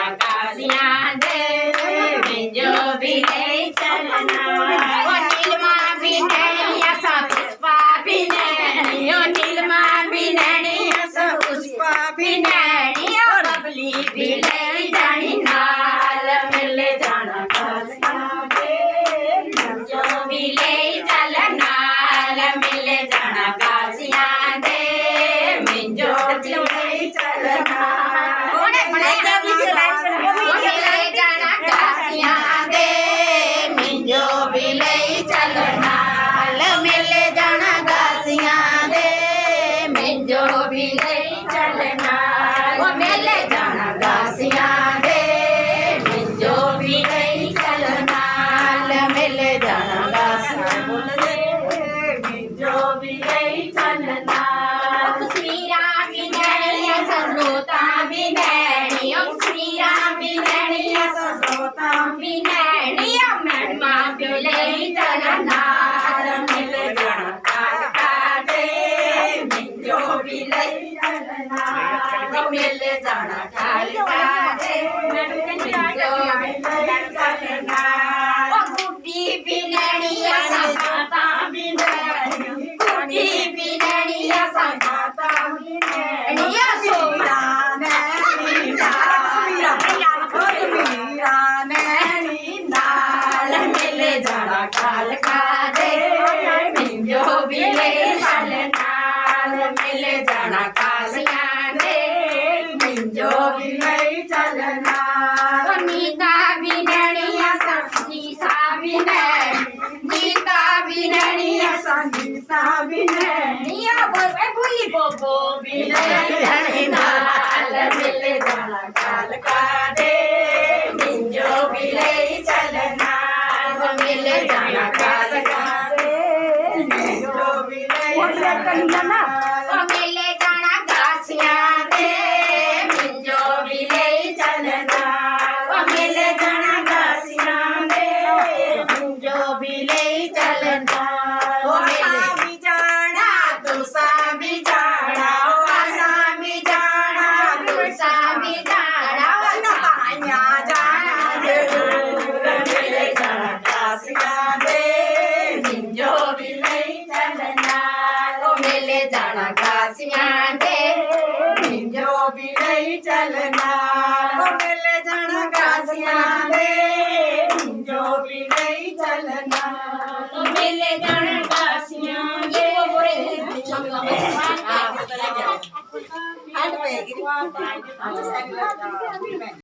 जाना कासियां दे मिंजो भी ले चलना ओ नीलमा भी नैनी असा पुष्पा भी नैनी ओ नीलमा भी नैनी असा पुष्पा भी नैनी ओ बबली भी ले जानी नाल मिले जाना कासियां दे मिंजो भी ले चलना मिले जाना कासियां दे मिंजो भी ले चलना मिले जाना कासियां दे मिंजो भी ले चलना मिले जाना कासियां दे मिंजो भी ले चलना मिले जाना कासियां दे मिंजो भी ले चलना मिले जाना कासियां दे मिंजो भी ले चलना कश्मीरा भी नैनी ससरोता भी नैनी कश्मीरा भी नैनी ससरोता भी नैनी मैडमा भी ले चलना मिले जाना काका दे मिंजो भी ले चलना मिले जाना काका दे मिंजो भी ले चलना गुड्डी भी नैनी ससरोता भी नैनी गुड्डी भी नैनी ससरोता भी नैनी सोया नैनी नाल मिले जाना कालका दे मिंजो भी ले चलना मिले जाना कासियां दे मिंजो भी ले चलना नीता भी नैनी नीता भी नैनी नीता भी नैनी नीता भी नैनी बुई बोबो भी नैनी नाल मिले जाना कालका दे मिंजो भी ले चलना मिले जाना कालका दे मिंजो भी ले चलना मिले जाना कासियां दे मिंजो भी ले चलना मिले जाना कासियां दे मिंजो भी ले चलना आसा भी जाना तुसा भी जाना आसा भी जाना तुसा भी जाना नहाया जाना जरूर मिले जाना कासियां दे मिंजो भी ले चलना मिले जाना कासियां दे मिंजो भी ले चलना मिले जाना कासियां दे मिंजो भी ले चलना मिले जाना कासियां दे